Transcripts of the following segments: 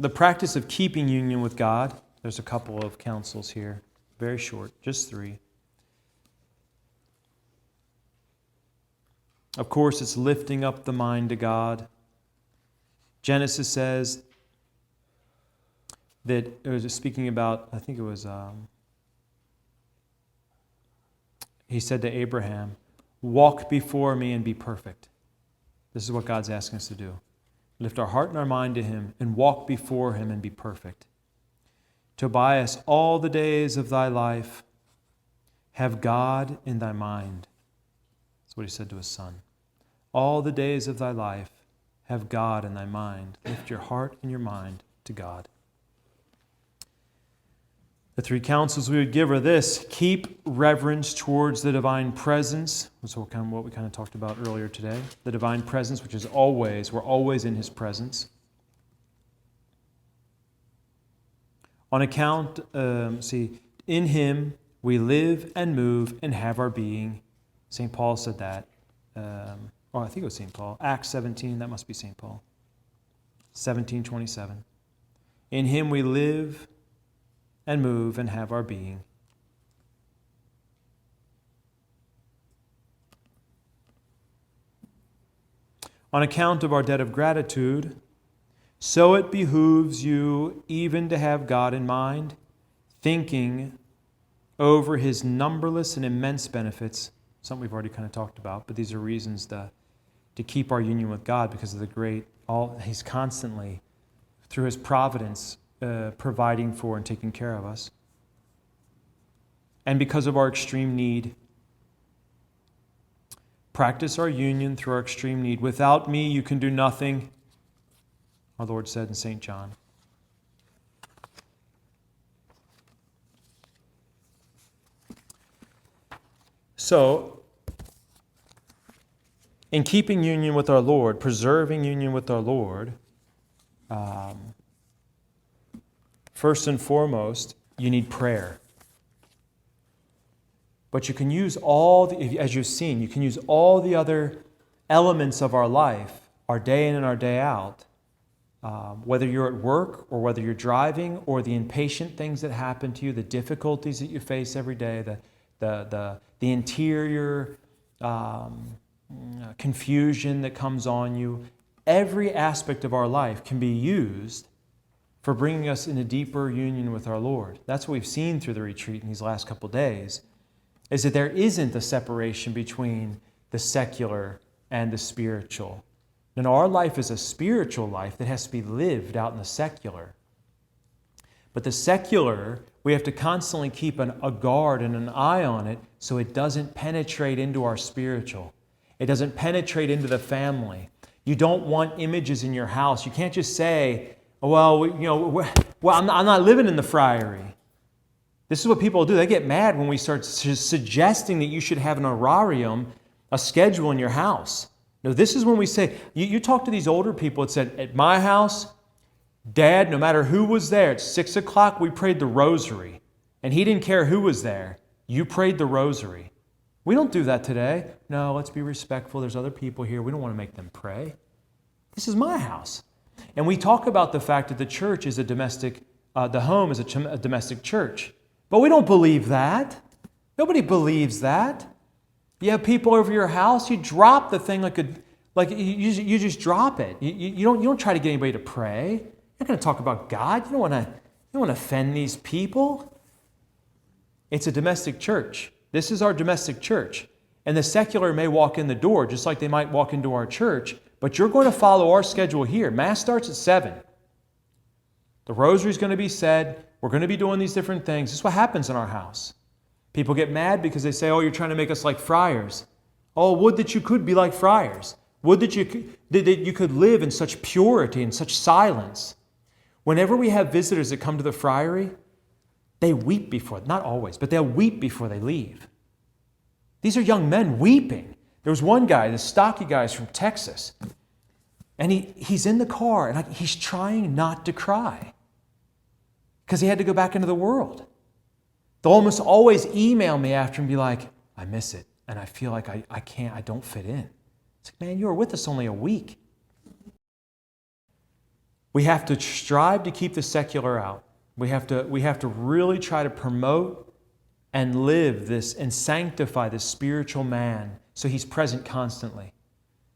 The practice of keeping union with God. There's a couple of counsels here. Very short, just 3. Of course, it's lifting up the mind to God. Genesis says that, it was speaking about, I think it was, he said to Abraham, walk before me and be perfect. This is what God's asking us to do. Lift our heart and our mind to Him and walk before Him and be perfect. Tobias, all the days of thy life, have God in thy mind. That's what he said to his son. All the days of thy life, have God in thy mind. Lift your heart and your mind to God. The 3 counsels we would give are this: keep reverence towards the divine presence. That's what we kind of talked about earlier today. The divine presence, which is always, we're always in His presence. On account, in Him we live and move and have our being. St. Paul said that. I think it was St. Paul. Acts 17, that must be St. Paul. 17:27. In Him we live and move and have our being. On account of our debt of gratitude, so it behooves you even to have God in mind, thinking over His numberless and immense benefits, something we've already kind of talked about, but these are reasons to keep our union with God because of the great, He's constantly, through His providence, providing for and taking care of us. And because of our extreme need, practice our union through our extreme need. Without me, you can do nothing, our Lord said in St. John. So, in keeping union with our Lord, preserving union with our Lord, first and foremost, you need prayer. But you can use as you've seen, you can use all the other elements of our life, our day in and our day out, whether you're at work or whether you're driving, or the impatient things that happen to you, the difficulties that you face every day, the interior confusion that comes on you. Every aspect of our life can be used for bringing us in a deeper union with our Lord. That's what we've seen through the retreat in these last couple of days, is that there isn't a separation between the secular and the spiritual. And our life is a spiritual life that has to be lived out in the secular. But the secular, we have to constantly keep a guard and an eye on it so it doesn't penetrate into our spiritual. It doesn't penetrate into the family. You don't want images in your house. You can't just say, well, I'm not living in the friary. This is what people do. They get mad when we start suggesting that you should have an horarium, a schedule in your house. No, this is when we say, you talk to these older people that said, at my house, Dad, no matter who was there, at 6 o'clock we prayed the rosary. And he didn't care who was there. You prayed the rosary. We don't do that today. No, let's be respectful. There's other people here. We don't want to make them pray. This is my house. And we talk about the fact that the church is the home is a domestic church. But we don't believe that. Nobody believes that. You have people over your house, you drop the thing you just drop it. You don't try to get anybody to pray. You're not going to talk about God. You don't want to offend these people. It's a domestic church. This is our domestic church. And the secular may walk in the door just like they might walk into our church, but you're going to follow our schedule here. Mass starts at 7. The rosary is going to be said. We're going to be doing these different things. This is what happens in our house. People get mad because they say, oh, you're trying to make us like friars. Oh, would that you could be like friars. Would that you could live in such purity and such silence. Whenever we have visitors that come to the friary, they weep before, not always, but they'll weep before they leave. These are young men weeping. There was one guy, the stocky guy from Texas, and he's in the car, and he's trying not to cry because he had to go back into the world. They'll almost always email me after and be like, I miss it, and I feel like I don't fit in. It's like, man, you were with us only a week. We have to strive to keep the secular out. We have to really try to promote and live this and sanctify this spiritual man so he's present constantly.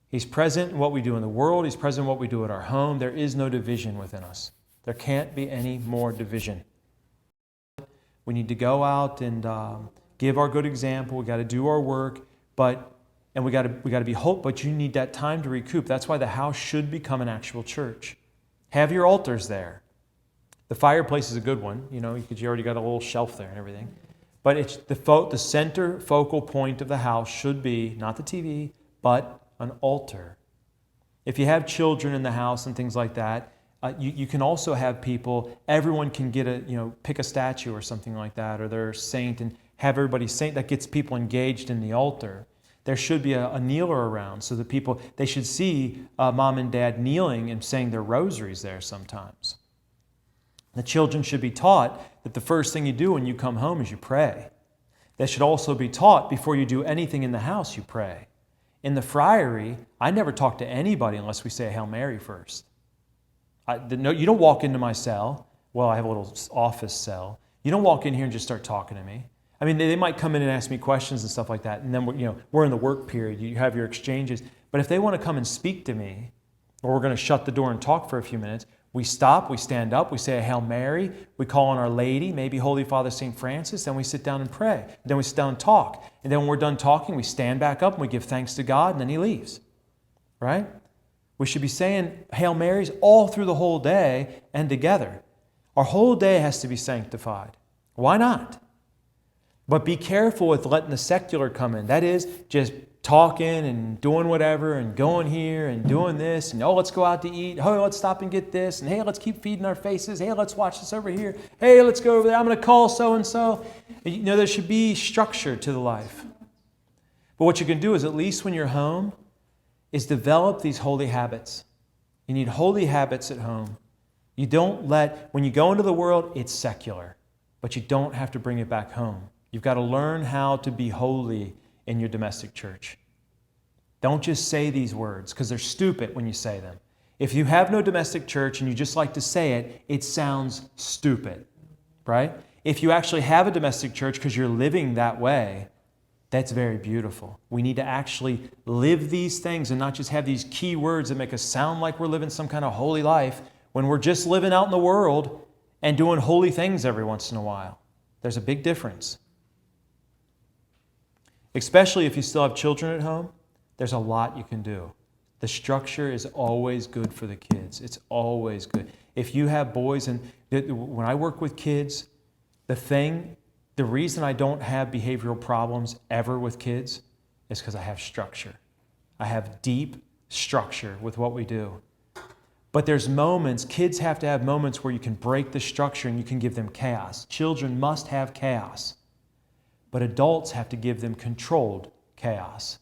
He's present in what we do in the world. He's present in what we do at our home. There is no division within us. There can't be any more division. We need to go out and give our good example. We got to do our work, and we got to be hope. But you need that time to recoup. That's why the house should become an actual church. Have your altars there. The fireplace is a good one, because you already got a little shelf there and everything. But it's the center focal point of the house should be not the TV, but an altar. If you have children in the house and things like that, you can also have people. Everyone can get pick a statue or something like that, or their saint, and have everybody saint. That gets people engaged in the altar. There should be a kneeler around, so that they should see mom and dad kneeling and saying their rosaries there sometimes. The children should be taught that the first thing you do when you come home is you pray. They should also be taught before you do anything in the house, you pray. In the friary, I never talk to anybody unless we say a Hail Mary first. You don't walk into my cell. Well, I have a little office cell. You don't walk in here and just start talking to me. I mean, they might come in and ask me questions and stuff like that, and then we're in the work period. You have your exchanges. But if they want to come and speak to me, or we're going to shut the door and talk for a few minutes, we stop, we stand up, we say a Hail Mary, we call on Our Lady, maybe Holy Father St. Francis, then we sit down and pray. Then we sit down and talk. And then when we're done talking, we stand back up and we give thanks to God, and then He leaves. Right? We should be saying Hail Marys all through the whole day and together. Our whole day has to be sanctified. Why not? But be careful with letting the secular come in. That is, just talking and doing whatever and going here and doing this and let's go out to eat. Oh, let's stop and get this. And hey, let's keep feeding our faces. Hey, let's watch this over here. Hey, let's go over there. I'm going to call so-and-so. There should be structure to the life. But what you can do is, at least when you're home, is develop these holy habits. You need holy habits at home. You don't when you go into the world, it's secular. But you don't have to bring it back home. You've got to learn how to be holy in your domestic church. Don't just say these words, because they're stupid when you say them. If you have no domestic church and you just like to say it, it sounds stupid, right? If you actually have a domestic church because you're living that way, that's very beautiful. We need to actually live these things and not just have these key words that make us sound like we're living some kind of holy life when we're just living out in the world and doing holy things every once in a while. There's a big difference. Especially if you still have children at home, there's a lot you can do. The structure is always good for the kids. It's always good. If you have boys, and when I work with kids, the reason I don't have behavioral problems ever with kids is because I have structure. I have deep structure with what we do. But there's moments, kids have to have moments where you can break the structure and you can give them chaos. Children must have chaos. But adults have to give them controlled chaos.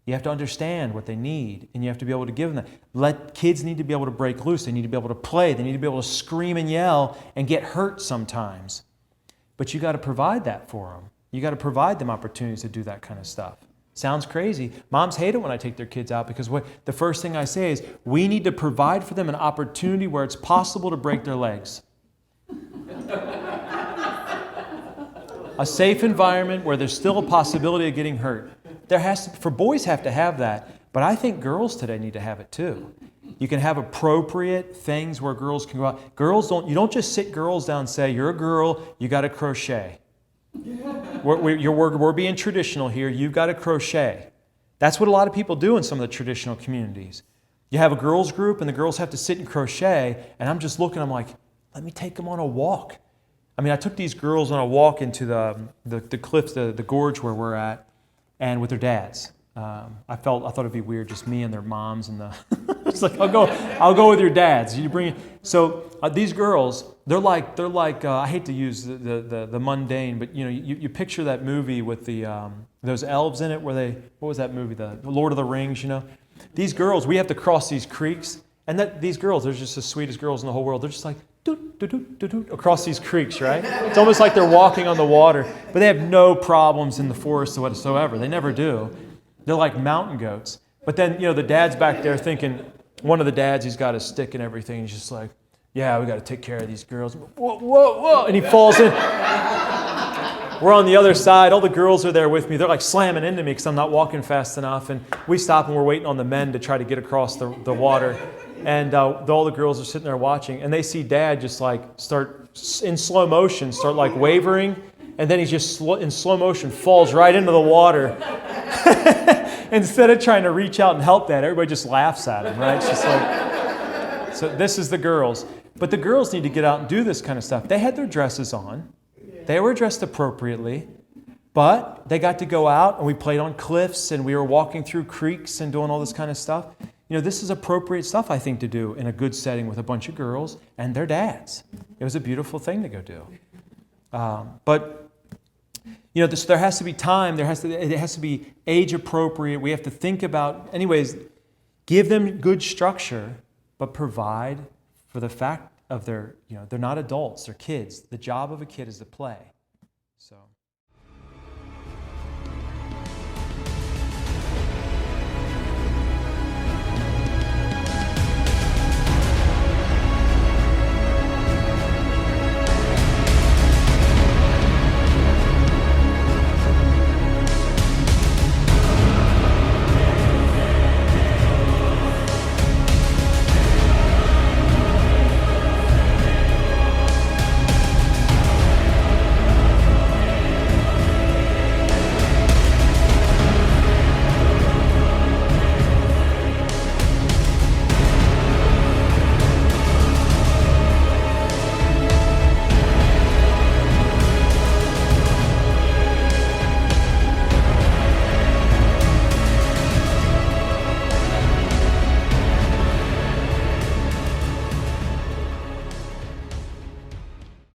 You have to understand what they need, and you have to be able to give them that. Kids need to be able to break loose. They need to be able to play. They need to be able to scream and yell and get hurt sometimes. But you got to provide that for them. You got to provide them opportunities to do that kind of stuff. Sounds crazy. Moms hate it when I take their kids out, because the first thing I say is, we need to provide for them an opportunity where it's possible to break their legs. A safe environment where there's still a possibility of getting hurt. Boys have to have that, but I think girls today need to have it too. You can have appropriate things where girls can go out. You don't just sit girls down and say, you're a girl, you got to crochet. We're being traditional here, you've got to crochet. That's what a lot of people do in some of the traditional communities. You have a girls group and the girls have to sit and crochet, and I'm just looking, I'm like, let me take them on a walk. I took these girls on a walk into the cliffs, the gorge where we're at, and with their dads. I thought it'd be weird, just me and their moms, and it's like, I'll go with your dads. You bring it. So these girls, they're like I hate to use the mundane, but you picture that movie with those elves in it, what was that movie, the Lord of the Rings? These girls, we have to cross these creeks, and these girls, they're just the sweetest girls in the whole world. They're just like across these creeks, right? It's almost like they're walking on the water, but they have no problems in the forest whatsoever. They never do. They're like mountain goats. But then, the dad's back there thinking, one of the dads, he's got his stick and everything. He's just like, yeah, we got to take care of these girls. Whoa, whoa, whoa. And he falls in. We're on the other side. All the girls are there with me. They're like slamming into me because I'm not walking fast enough. And we stop and we're waiting on the men to try to get across the water. And all the girls are sitting there watching. And they see Dad just like start in slow motion, start like wavering. And then he just in slow motion falls right into the water. Instead of trying to reach out and help Dad, everybody just laughs at him, right? It's just like, so this is the girls. But the girls need to get out and do this kind of stuff. They had their dresses on. They were dressed appropriately, but they got to go out and we played on cliffs and we were walking through creeks and doing all this kind of stuff. This is appropriate stuff, I think, to do in a good setting with a bunch of girls and their dads. It was a beautiful thing to go do. But there has to be time. It has to be age appropriate. We have to think about, anyways, give them good structure, but provide for the fact of they're not adults, they're kids. The job of a kid is to play. So.